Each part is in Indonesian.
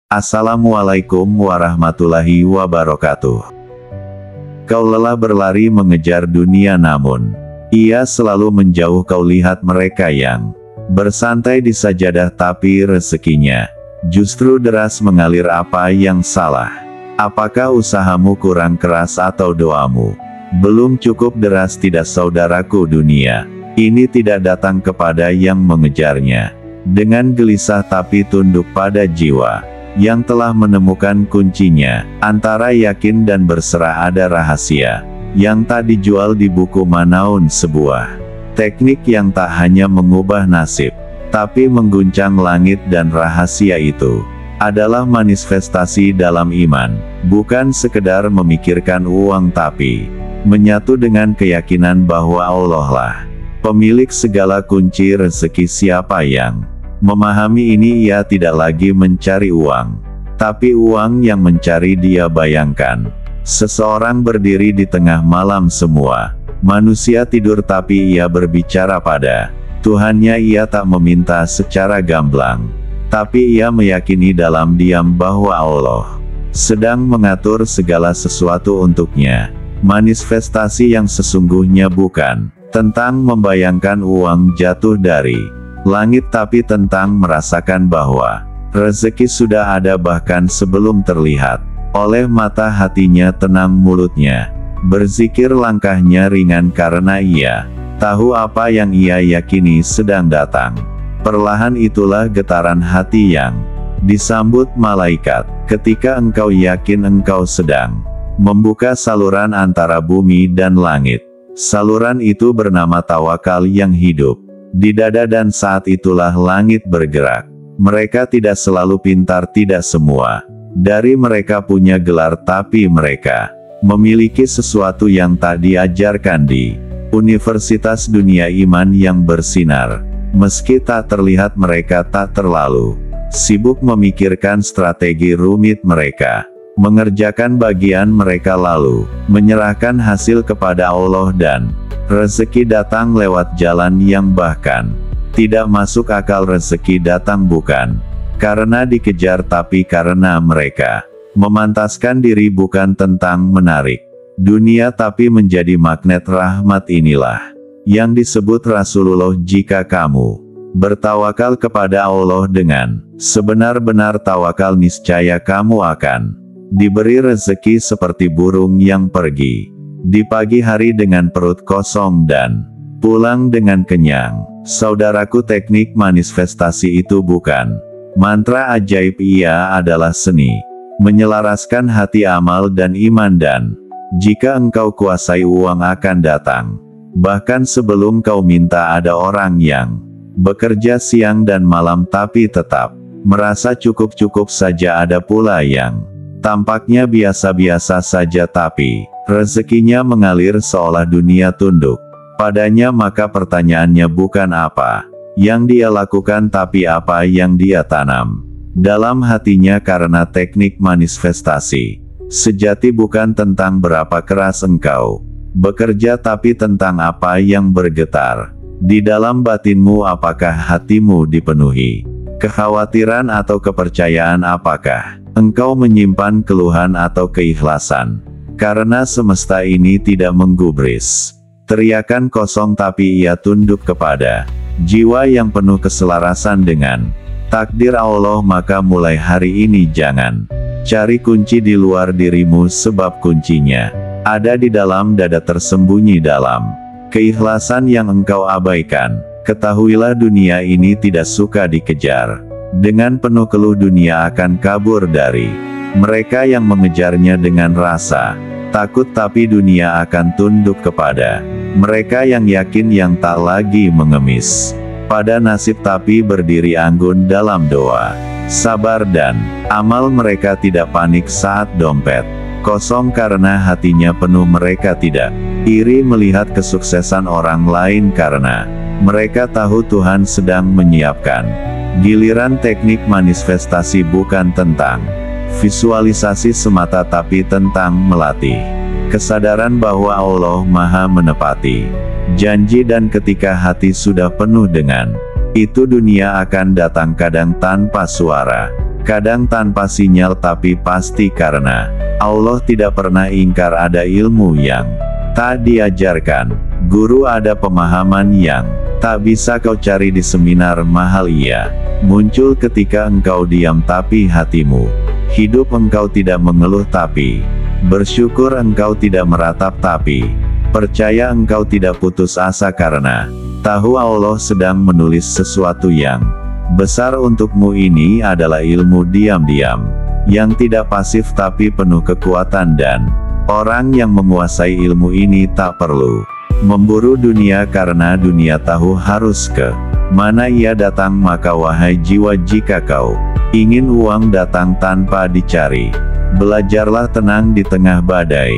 Assalamualaikum warahmatullahi wabarakatuh. Kau lelah berlari mengejar dunia namun ia selalu menjauh. Kau lihat mereka yang bersantai di sajadah tapi rezekinya justru deras mengalir. Apa yang salah? Apakah usahamu kurang keras atau doamu belum cukup deras? Tidak saudaraku, dunia ini tidak datang kepada yang mengejarnya dengan gelisah tapi tunduk pada jiwa yang telah menemukan kuncinya. Antara yakin dan berserah ada rahasia yang tak dijual di buku manapun. Sebuah teknik yang tak hanya mengubah nasib tapi mengguncang langit, dan rahasia itu adalah manifestasi dalam iman. Bukan sekedar memikirkan uang tapi menyatu dengan keyakinan bahwa Allah lah pemilik segala kunci rezeki. Siapa yang memahami ini, ia tidak lagi mencari uang, tapi uang yang mencari dia. Bayangkan, seseorang berdiri di tengah malam, semua manusia tidur, tapi ia berbicara pada Tuhannya. Ia tak meminta secara gamblang, tapi ia meyakini dalam diam bahwa Allah sedang mengatur segala sesuatu untuknya. Manifestasi yang sesungguhnya bukan tentang membayangkan uang jatuh dari langit, tapi tentang merasakan bahwa rezeki sudah ada bahkan sebelum terlihat oleh mata. Hatinya tenang, mulutnya berzikir, langkahnya ringan karena ia tahu apa yang ia yakini sedang datang. Perlahan itulah getaran hati yang disambut malaikat ketika engkau yakin engkau sedang membuka saluran antara bumi dan langit. Saluran itu bernama tawakal yang hidup di dada, dan saat itulah langit bergerak. Mereka tidak selalu pintar, tidak semua dari mereka punya gelar, tapi mereka memiliki sesuatu yang tak diajarkan di universitas dunia. Iman yang bersinar meski tak terlihat. Mereka tak terlalu sibuk memikirkan strategi rumit. Mereka mengerjakan bagian mereka lalu menyerahkan hasil kepada Allah, dan rezeki datang lewat jalan yang bahkan tidak masuk akal. Rezeki datang bukan karena dikejar tapi karena mereka memantaskan diri. Bukan tentang menarik dunia tapi menjadi magnet rahmat. Inilah yang disebut Rasulullah. Jika kamu bertawakal kepada Allah dengan sebenar-benar tawakal, niscaya kamu akan diberi rezeki seperti burung yang pergi di pagi hari dengan perut kosong dan pulang dengan kenyang. Saudaraku, teknik manifestasi itu bukan mantra ajaib, ia adalah seni menyelaraskan hati, amal dan iman. Dan jika engkau kuasai, uang akan datang bahkan sebelum kau minta. Ada orang yang bekerja siang dan malam tapi tetap merasa cukup-cukup saja. Ada pula yang tampaknya biasa-biasa saja tapi rezekinya mengalir seolah dunia tunduk padanya. Maka pertanyaannya bukan apa yang dia lakukan tapi apa yang dia tanam dalam hatinya. Karena teknik manifestasi sejati bukan tentang berapa keras engkau bekerja tapi tentang apa yang bergetar di dalam batinmu. Apakah hatimu dipenuhi kekhawatiran atau kepercayaan? Apakah engkau menyimpan keluhan atau keikhlasan? Karena semesta ini tidak menggubris teriakan kosong, tapi ia tunduk kepada jiwa yang penuh keselarasan dengan takdir Allah. Maka mulai hari ini jangan cari kunci di luar dirimu, sebab kuncinya ada di dalam dada, tersembunyi dalam keikhlasan yang engkau abaikan. Ketahuilah, dunia ini tidak suka dikejar. Dengan penuh keluh dunia akan kabur dari mereka yang mengejarnya dengan rasa takut, tapi dunia akan tunduk kepada mereka yang yakin, yang tak lagi mengemis pada nasib tapi berdiri anggun dalam doa, sabar dan amal. Mereka tidak panik saat dompet kosong karena hatinya penuh. Mereka tidak iri melihat kesuksesan orang lain karena mereka tahu Tuhan sedang menyiapkan giliran. Teknik manifestasi bukan tentang visualisasi semata tapi tentang melatih kesadaran bahwa Allah Maha menepati janji, dan ketika hati sudah penuh dengan itu, dunia akan datang kadang tanpa suara, Kadang tanpa sinyal tapi pasti karena Allah tidak pernah ingkar ada ilmu yang tak diajarkan. Guru ada pemahaman yang tak bisa kau cari di seminar mahal. Ia muncul ketika engkau diam tapi hatimu hidup. Engkau tidak mengeluh tapi bersyukur. Engkau tidak meratap tapi percaya. Engkau tidak putus asa karena tahu Allah sedang menulis sesuatu yang besar untukmu. Ini adalah ilmu diam-diam yang tidak pasif tapi penuh kekuatan, dan orang yang menguasai ilmu ini tak perlu memburu dunia karena dunia tahu harus ke mana ia datang. Maka wahai jiwa, jika kau ingin uang datang tanpa dicari, belajarlah tenang di tengah badai.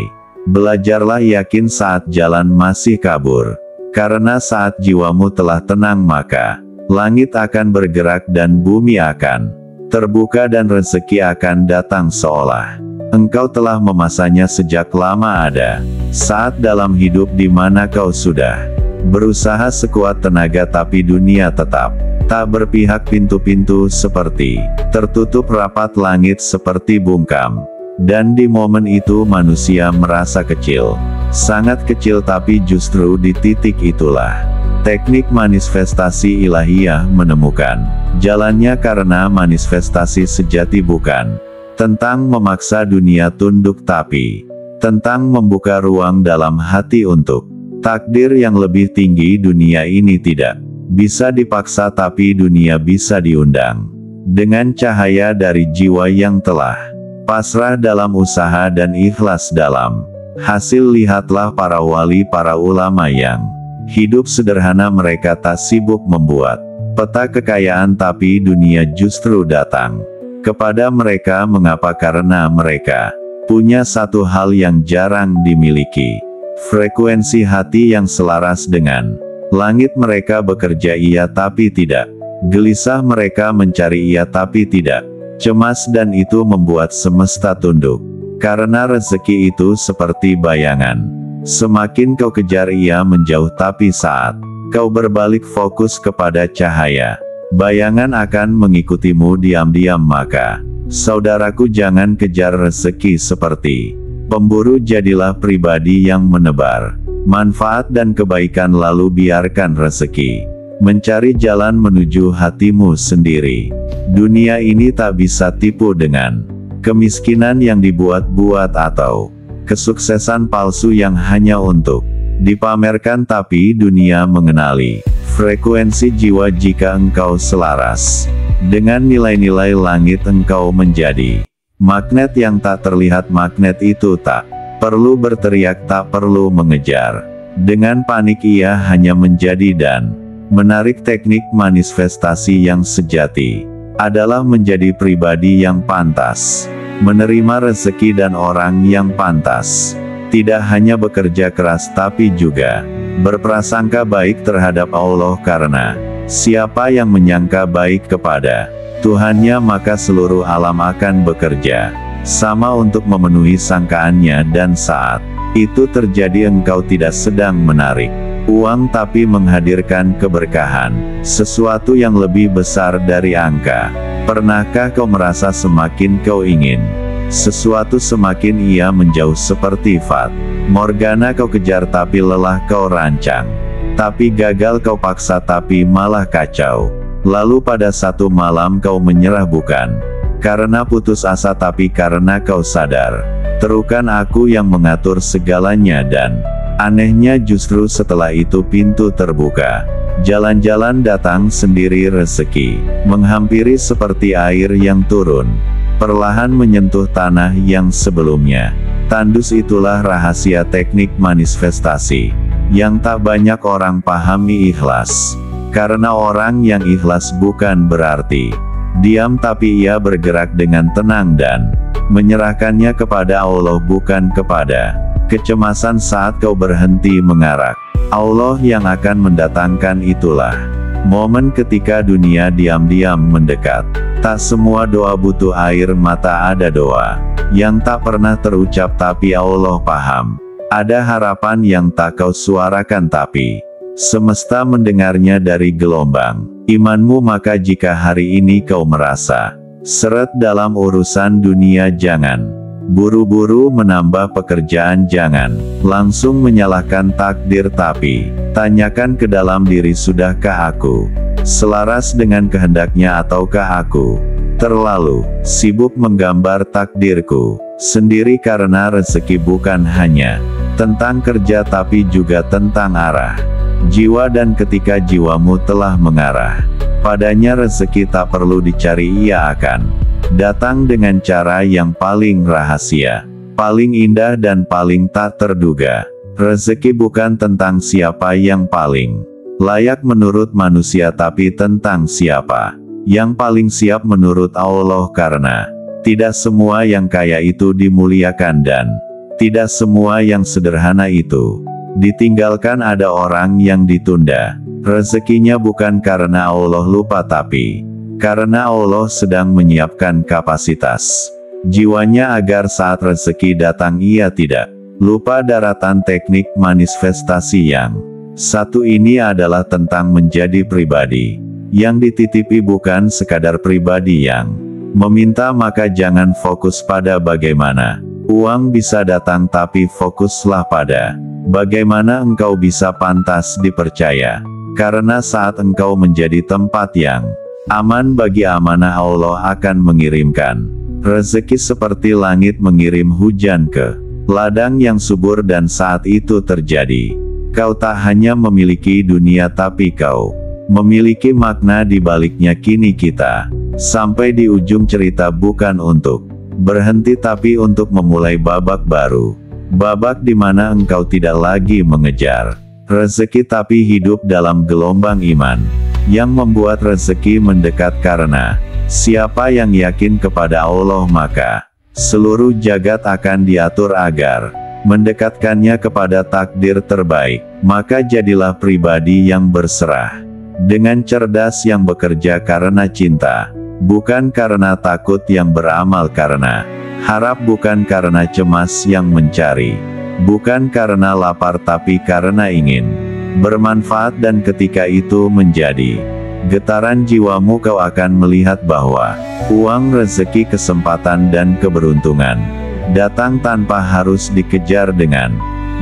Belajarlah yakin saat jalan masih kabur, karena saat jiwamu telah tenang maka langit akan bergerak dan bumi akan terbuka dan rezeki akan datang seolah engkau telah memasanya sejak lama. Ada saat dalam hidup di mana kau sudah berusaha sekuat tenaga tapi dunia tetap tak berpihak. Pintu-pintu seperti tertutup rapat, langit seperti bungkam. Dan di momen itu manusia merasa kecil, sangat kecil, tapi justru di titik itulah teknik manifestasi ilahiyah menemukan jalannya, karena manifestasi sejati bukan tentang memaksa dunia tunduk tapi tentang membuka ruang dalam hati untuk takdir yang lebih tinggi. Dunia ini tidak bisa dipaksa tapi dunia bisa diundang dengan cahaya dari jiwa yang telah pasrah dalam usaha dan ikhlas dalam hasil. Lihatlah para wali, para ulama yang hidup sederhana. Mereka tak sibuk membuat peta kekayaan tapi dunia justru datang kepada mereka. Mengapa? Karena mereka punya satu hal yang jarang dimiliki, frekuensi hati yang selaras dengan langit. Mereka bekerja iya tapi tidak gelisah, mereka mencari iya tapi tidak cemas, dan itu membuat semesta tunduk. Karena rezeki itu seperti bayangan, semakin kau kejar ia menjauh, tapi saat kau berbalik fokus kepada cahaya, bayangan akan mengikutimu diam-diam. Maka saudaraku, jangan kejar rezeki seperti pemburu, jadilah pribadi yang menebar manfaat dan kebaikan, lalu biarkan rezeki mencari jalan menuju hatimu sendiri. Dunia ini tak bisa tipu dengan kemiskinan yang dibuat-buat atau kesuksesan palsu yang hanya untuk dipamerkan, tapi dunia mengenali frekuensi jiwa. Jika engkau selaras dengan nilai-nilai langit, engkau menjadi magnet yang tak terlihat. Magnet itu tak perlu berteriak, tak perlu mengejar dengan panik, ia hanya menjadi dan menarik. Teknik manifestasi yang sejati adalah menjadi pribadi yang pantas menerima rezeki dan orang yang pantas tidak hanya bekerja keras tapi juga berprasangka baik terhadap Allah, karena siapa yang menyangka baik kepada Tuhannya maka seluruh alam akan bekerja sama untuk memenuhi sangkaannya, dan saat itu terjadi engkau tidak sedang menarik uang tapi menghadirkan keberkahan, sesuatu yang lebih besar dari angka. Pernahkah kau merasa semakin kau ingin sesuatu semakin ia menjauh, seperti Fat Morgana? Kau kejar tapi lelah, kau rancang tapi gagal, kau paksa tapi malah kacau. Lalu pada satu malam kau menyerah, bukan karena putus asa tapi karena kau sadar, terukan aku yang mengatur segalanya. Dan anehnya justru setelah itu pintu terbuka, jalan-jalan datang sendiri, rezeki menghampiri seperti air yang turun perlahan menyentuh tanah yang sebelumnya tandus. Itulah rahasia teknik manifestasi yang tak banyak orang pahami. Ikhlas, karena orang yang ikhlas bukan berarti diam, tapi ia bergerak dengan tenang dan menyerahkannya kepada Allah, bukan kepada kecemasan. Saat kau berhenti mengarak, Allah yang akan mendatangkan. Itulah momen ketika dunia diam-diam mendekat. Tak semua doa butuh air mata, ada doa yang tak pernah terucap tapi Allah paham. Ada harapan yang tak kau suarakan tapi semesta mendengarnya dari gelombang imanmu. Maka jika hari ini kau merasa Seret dalam urusan dunia jangan. Buru-buru menambah pekerjaan jangan. Langsung menyalahkan takdir tapi, tanyakan ke dalam diri, sudahkah aku selaras dengan kehendaknya ataukah aku terlalu sibuk menggambar takdirku sendiri, karena rezeki bukan hanya tentang kerja tapi juga tentang arah jiwa, dan ketika jiwamu telah mengarah padanya, rezeki tak perlu dicari, ia akan datang dengan cara yang paling rahasia, paling indah dan paling tak terduga. Rezeki bukan tentang siapa yang paling layak menurut manusia tapi tentang siapa yang paling siap menurut Allah, karena tidak semua yang kaya itu dimuliakan dan tidak semua yang sederhana itu ditinggalkan. Ada orang yang ditunda rezekinya bukan karena Allah lupa tapi karena Allah sedang menyiapkan kapasitas jiwanya agar saat rezeki datang ia tidak lupa. Daratan teknik manifestasi yang satu ini adalah tentang menjadi pribadi yang dititipi, bukan sekadar pribadi yang meminta. Maka jangan fokus pada bagaimana uang bisa datang, tapi fokuslah pada bagaimana engkau bisa pantas dipercaya. Karena saat engkau menjadi tempat yang aman bagi amanah, Allah akan mengirimkan rezeki seperti langit mengirim hujan ke ladang yang subur, dan saat itu terjadi, kau tak hanya memiliki dunia tapi kau memiliki makna di baliknya. Kini kita sampai di ujung cerita, bukan untuk berhenti tapi untuk memulai babak baru. Babak di mana engkau tidak lagi mengejar rezeki tapi hidup dalam gelombang iman yang membuat rezeki mendekat. Karena siapa yang yakin kepada Allah, maka seluruh jagat akan diatur agar mendekatkannya kepada takdir terbaik. Maka jadilah pribadi yang berserah dengan cerdas, yang bekerja karena cinta, bukan karena takut, yang beramal karena harap, bukan karena cemas, yang mencari bukan karena lapar tapi karena ingin bermanfaat. Dan ketika itu menjadi getaran jiwamu, kau akan melihat bahwa uang, rezeki, kesempatan dan keberuntungan datang tanpa harus dikejar dengan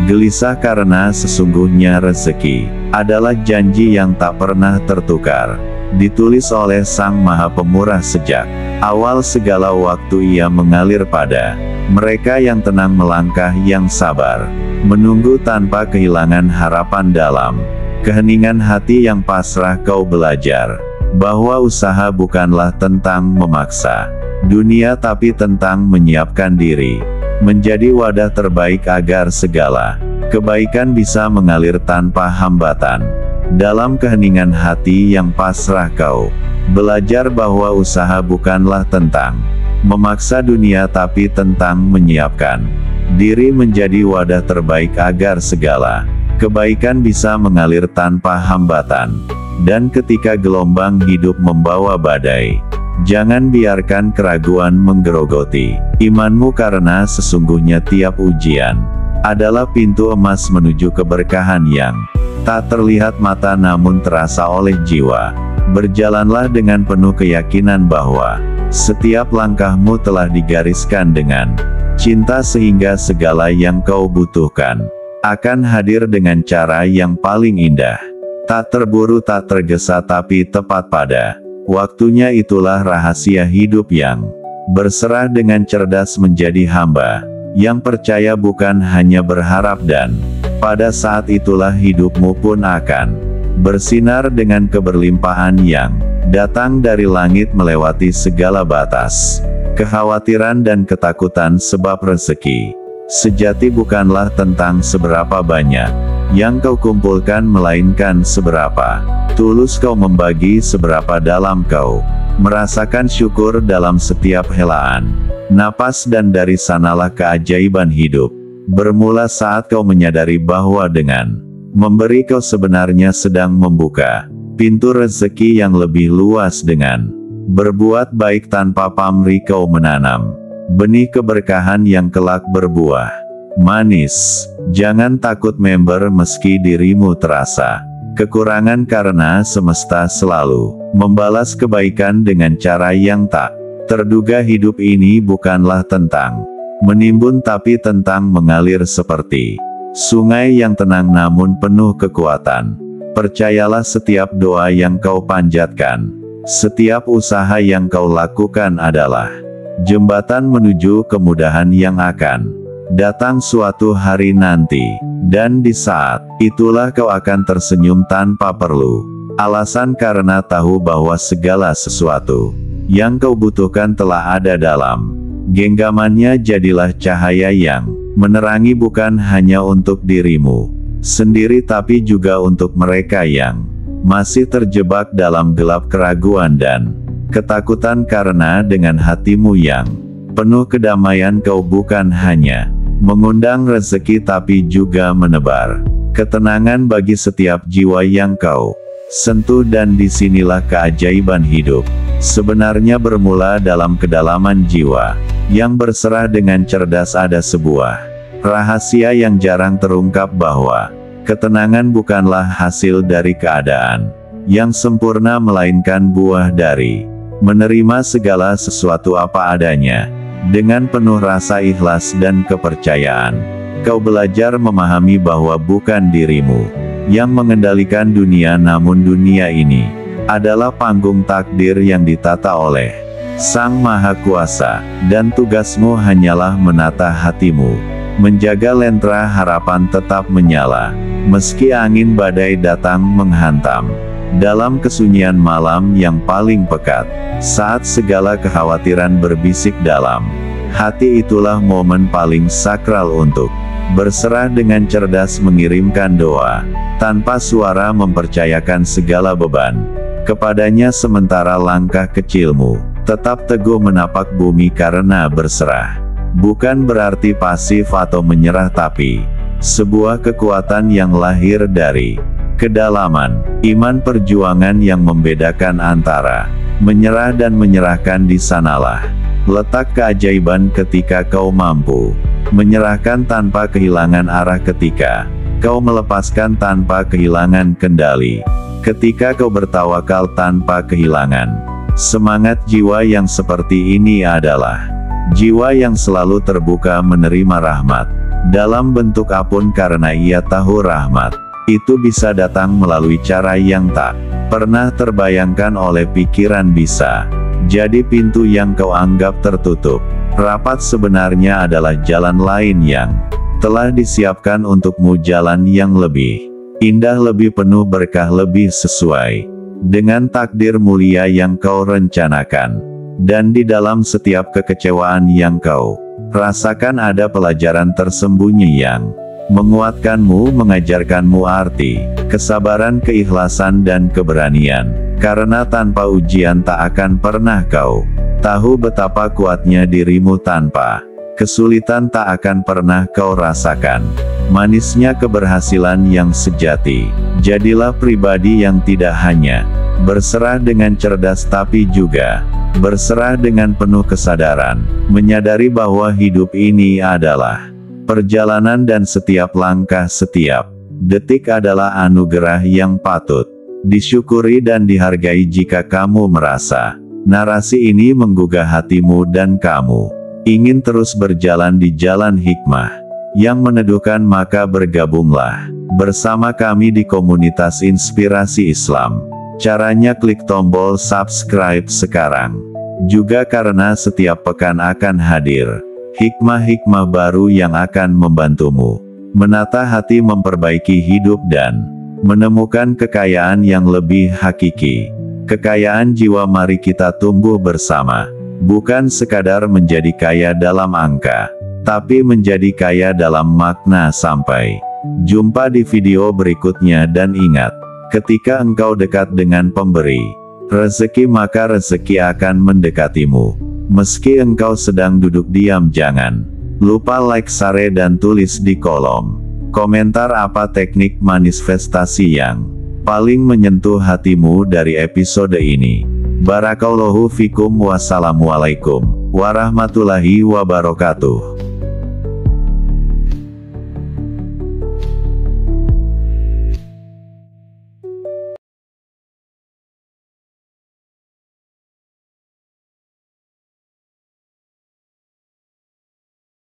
gelisah. Karena sesungguhnya rezeki adalah janji yang tak pernah tertukar, ditulis oleh Sang Maha Pemurah. Sejak awal segala waktu ia mengalir pada mereka yang tenang, melangkah yang sabar, menunggu tanpa kehilangan harapan. Dalam keheningan hati yang pasrah kau belajar bahwa usaha bukanlah tentang memaksa dunia tapi tentang menyiapkan diri menjadi wadah terbaik agar segala kebaikan bisa mengalir tanpa hambatan. Dalam keheningan hati yang pasrah kau belajar bahwa usaha bukanlah tentang memaksa dunia tapi tentang menyiapkan diri menjadi wadah terbaik agar segala kebaikan bisa mengalir tanpa hambatan. Dan ketika gelombang hidup membawa badai, jangan biarkan keraguan menggerogoti imanmu, karena sesungguhnya tiap ujian adalah pintu emas menuju keberkahan yang tak terlihat mata namun terasa oleh jiwa. Berjalanlah dengan penuh keyakinan bahwa setiap langkahmu telah digariskan dengan cinta, sehingga segala yang kau butuhkan akan hadir dengan cara yang paling indah. Tak terburu, tak tergesa, tapi tepat pada waktunya. Itulah rahasia hidup yang berserah dengan cerdas, menjadi hamba yang percaya, bukan hanya berharap. Dan pada saat itulah hidupmu pun akan bersinar dengan keberlimpahan yang datang dari langit, melewati segala batas kekhawatiran dan ketakutan. Sebab rezeki sejati bukanlah tentang seberapa banyak yang kau kumpulkan, melainkan seberapa tulus kau membagi, seberapa dalam kau merasakan syukur dalam setiap helaan napas. Dan dari sanalah keajaiban hidup bermula, saat kau menyadari bahwa dengan memberi kau sebenarnya sedang membuka pintu rezeki yang lebih luas. Dengan berbuat baik tanpa pamrih kau menanam benih keberkahan yang kelak berbuah manis. Jangan takut member meski dirimu terasa kekurangan, karena semesta selalu membalas kebaikan dengan cara yang tak Terduga hidup ini bukanlah tentang menimbun tapi tentang mengalir seperti sungai yang tenang namun penuh kekuatan. Percayalah setiap doa yang kau panjatkan, setiap usaha yang kau lakukan adalah jembatan menuju kemudahan yang akan datang suatu hari nanti. Dan di saat itulah kau akan tersenyum tanpa perlu alasan karena tahu bahwa segala sesuatu yang kau butuhkan telah ada dalam genggamannya. Jadilah cahaya yang menerangi bukan hanya untuk dirimu sendiri tapi juga untuk mereka yang masih terjebak dalam gelap keraguan dan ketakutan, karena dengan hatimu yang penuh kedamaian kau bukan hanya mengundang rezeki tapi juga menebar ketenangan bagi setiap jiwa yang kau sentuh. Dan disinilah keajaiban hidup sebenarnya bermula, dalam kedalaman jiwa yang berserah dengan cerdas. Ada sebuah rahasia yang jarang terungkap bahwa ketenangan bukanlah hasil dari keadaan yang sempurna melainkan buah dari menerima segala sesuatu apa adanya. Dengan penuh rasa ikhlas dan kepercayaan, kau belajar memahami bahwa bukan dirimu yang mengendalikan dunia namun dunia ini adalah panggung takdir yang ditata oleh Sang Maha Kuasa, dan tugasmu hanyalah menata hatimu, menjaga lentera harapan tetap menyala, meski angin badai datang menghantam. Dalam kesunyian malam yang paling pekat, saat segala kekhawatiran berbisik dalam hati, itulah momen paling sakral untuk berserah dengan cerdas, mengirimkan doa tanpa suara, mempercayakan segala beban kepadanya. Sementara langkah kecilmu tetap teguh menapak bumi, karena berserah bukan berarti pasif atau menyerah tapi sebuah kekuatan yang lahir dari kedalaman iman. Perjuangan yang membedakan antara menyerah dan menyerahkan, di sanalah letak keajaiban. Ketika kau mampu menyerahkan tanpa kehilangan arah, ketika kau melepaskan tanpa kehilangan kendali, ketika kau bertawakal tanpa kehilangan semangat. Jiwa yang seperti ini adalah jiwa yang selalu terbuka menerima rahmat dalam bentuk apapun, karena ia tahu rahmat itu bisa datang melalui cara yang tak pernah terbayangkan oleh pikiran. Bisa jadi pintu yang kau anggap tertutup rapat sebenarnya adalah jalan lain yang telah disiapkan untukmu, jalan yang lebih indah, lebih penuh berkah, lebih sesuai dengan takdir mulia yang kau rencanakan. Dan di dalam setiap kekecewaan yang kau rasakan ada pelajaran tersembunyi yang menguatkanmu, mengajarkanmu arti kesabaran, keikhlasan dan keberanian. Karena tanpa ujian tak akan pernah kau tahu betapa kuatnya dirimu. Tanpa kesulitan tak akan pernah kau rasakan manisnya keberhasilan yang sejati. Jadilah pribadi yang tidak hanya berserah dengan cerdas tapi juga berserah dengan penuh kesadaran, menyadari bahwa hidup ini adalah perjalanan dan setiap langkah, setiap detik adalah anugerah yang patut disyukuri dan dihargai. Jika kamu merasa narasi ini menggugah hatimu dan kamu ingin terus berjalan di jalan hikmah yang meneduhkan, maka bergabunglah bersama kami di komunitas Inspirasi Islam. Caranya klik tombol subscribe sekarang. Juga karena setiap pekan akan hadir hikmah-hikmah baru yang akan membantumu menata hati, memperbaiki hidup dan menemukan kekayaan yang lebih hakiki. Kekayaan jiwa. Mari kita tumbuh bersama, bukan sekadar menjadi kaya dalam angka, tapi menjadi kaya dalam makna. Sampai jumpa di video berikutnya, dan ingat, ketika engkau dekat dengan pemberi rezeki, maka rezeki akan mendekatimu. Meski engkau sedang duduk diam, jangan lupa like, share dan tulis di kolom komentar apa teknik manifestasi yang paling menyentuh hatimu dari episode ini. Barakallahu fikum. Wassalamualaikum warahmatullahi wabarakatuh.